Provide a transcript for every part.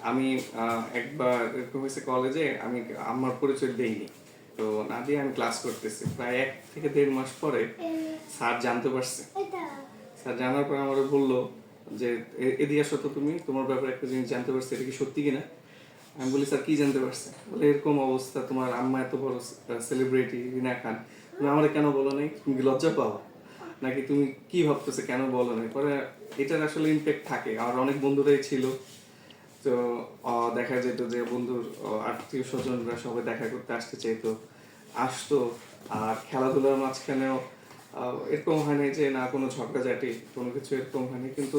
আমি একবার এরকম হয়েছে কলেজে, আমি আমার পরিচয় দেইনি, তো না দিয়ে আমি ক্লাস করতেছি। প্রায় 1 থেকে 1.5 মাস পরে স্যার জানতে পারছে। স্যার জানার পর আমাকে বললো যে এদিকে আসো তো, তুমি তোমার ব্যাপারে একটা জিনিস জানতে পারছি, এটা কি সত্যি কিনা। আমি বলি স্যার কি জানতে পারছে। বলে এরকম অবস্থা, তোমার আম্মা এত বড় সেলিব্রিটি রিনা খান, তুমি আমার কেন বলো নাই? তুমি কি লজ্জা পাও নাকি? তুমি কি ভাবতেছে কেন বলো নাই? পরে এটার আসলে ইম্প্যাক্ট থাকে। আর অনেক বন্ধুরাই ছিল, তো দেখা যেত যে বন্ধুর আত্মীয় স্বজনরা সবাই দেখা করতে আসতে চাইতো, আসতো। আর খেলাধুলার মাঝখানেও এরকম হয়নি যে না কোনো ঝগড়াঝাটি কোনো কিছু এরকম হয়নি, কিন্তু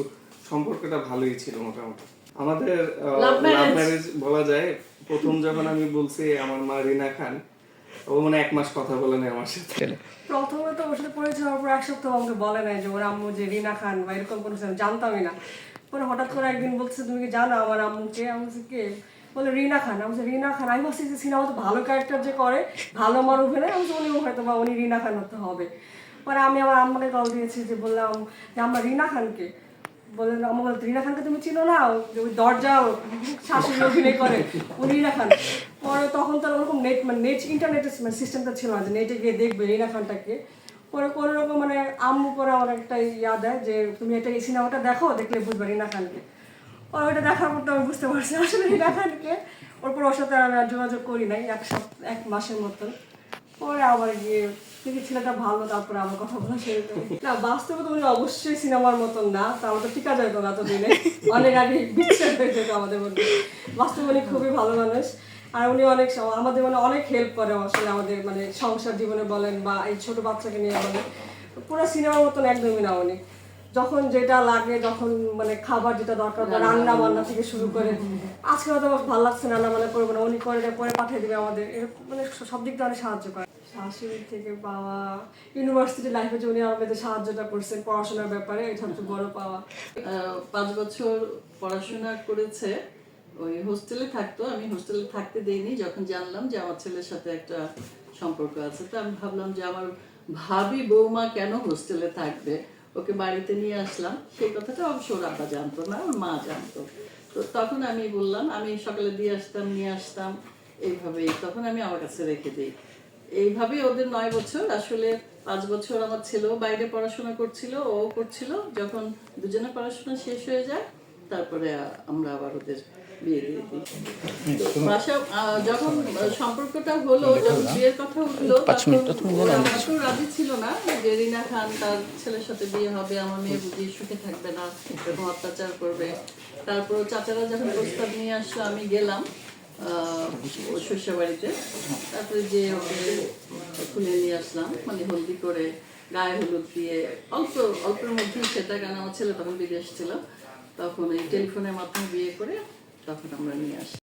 সম্পর্কটা ভালোই ছিল মোটামুটি। আমাদের লাভ ম্যারেজ বলা যায়। প্রথম যখন আমি বলছি আমার মা রিনা খান, ও মানে 1 মাস কথা বলে নাই আমার সাথে। প্রথমে তো ওর সাথে পরিচয় হওয়ার পর 1 সপ্তাহ আমাকে বলে নাই যে ওর আম্মু যে রিনা খান বা এরকম কোনো কিছু, আমি জানতামই না। পরে হঠাৎ করে একদিন বলছে তুমি কি জানো আমার আম্মুকে? আমি বলছি কে? বলে রিনা খান। আমি বলছি রিনা খান? আমি ভাবছি যে সিনেমা তো ভালো ক্যারেক্টার যে করে, ভালো মার অভিনয়, আমি উনি হয়তো বা উনি রিনা খান হতে হবে। পরে আমি আমার আম্মাকে কল দিয়েছি, যে বললাম যে আমরা রিনা খানকে। বললেন আম্মা বলতে রিনা খানকে তুমি চিনো না? ওই দরজা শাশুড়ি অভিনয় করে, উনি রিনা খান। পরে তখন তো ওরকম নেট মানে নেট ইন্টারনেটের সিস্টেমটা ছিল না যে নেটে গিয়ে দেখবে রিনা খানটাকে। পরে কোনো রকম মানে আম্মু পরে আমার একটা ইয়া দেয় যে তুমি এটা এই সিনেমাটা দেখো, দেখলে বুঝবে রিনা খানকে। পরে ওইটা দেখার পর তো আমি বুঝতে পারছি আসলে রিনা খানকে। ওরপর ওর সাথে আমি আর যোগাযোগ করি নাই 1 মাসের মতন। পরে আবার গিয়ে দেখি ছেলেটা ভালো, তারপরে আমার কথা বলা শুরু করি। না বাস্তবে তো উনি অবশ্যই সিনেমার মতন না, তাহলে তো টিকা যেত না এতদিনে, অনেক আগে বিচ্ছেদ হয়ে যেত আমাদের মধ্যে। বাস্তবে উনি খুবই ভালো মানুষ। আর উনি অনেক আমাদের মানে অনেক হেল্প করে আসলে, আমাদের মানে সংসার জীবনে বলেন বা এই ছোট বাচ্চাকে নিয়ে বলেন, পুরো সিনেমার মতন একদমই না উনি। যখন যেটা লাগে, যখন মানে খাবার যেটা দরকার, রান্না বান্না থেকে শুরু করে, আজকে হয়তো ভালো লাগছে না, রান্না বান্না করবো না, উনি করে পরে পাঠিয়ে দেবে আমাদের, এরকম মানে সব দিক দিয়ে অনেক সাহায্য করে। শাশুড়ি থেকে পাওয়া, ইউনিভার্সিটি লাইফে যে উনি আমাদের সাহায্যটা করছেন পড়াশোনার ব্যাপারে, এটা হচ্ছে বড় পাওয়া। 5 বছর পড়াশোনা করেছে, ওই হোস্টেলে থাকতো। আমি হোস্টেলে থাকতে দেইনি। যখন জানলাম যে আমার ছেলের সাথে একটা সম্পর্ক আছে, তো আমি ভাবলাম যে আমার ভাবি বৌমা কেন হোস্টেলে থাকবে, ওকে বাড়িতে নিয়ে আসলাম। সেই কথাটা অবশ্য ওর আব্বা জানতো না, ওর মা জানতো। তো তখন আমি বললাম, আমি সকালে দিয়ে আসতাম, নিয়ে আসতাম, এইভাবেই তখন আমি আমার কাছে রেখে দিই। এইভাবেই ওদের 9 বছর। আসলে 5 বছর আমার ছেলেও বাইরে পড়াশোনা করছিল, ও করছিল। যখন দুজনে পড়াশোনা শেষ হয়ে যায়, তারপরে আমরা আবার ওদের বিয়ে দিয়ে দিই। বাসা যখন সম্পর্কটা হলো, যখন বিয়ের কথা উঠলো, তখন ওরা একটু রাজি ছিল না যে রিনা খান তার ছেলের সাথে বিয়ে হবে, আমার মেয়ে বুঝি সুখে থাকবে না, এরকম অত্যাচার করবে। তারপর চাচারা যখন প্রস্তাব নিয়ে আসলো, আমি গেলাম শ্বশুরবাড়িতে। তারপরে যে ওকে খুলে নিয়ে আসলাম, মানে হলদি করে, গায়ে হলুদ দিয়ে, অল্পের মধ্যেই সেটা, কেন আমার ছেলে তখন বিদেশ ছিল, তখন এই টেলিফোনের মাধ্যমে বিয়ে করে তখন আমরা নিয়ে আসি।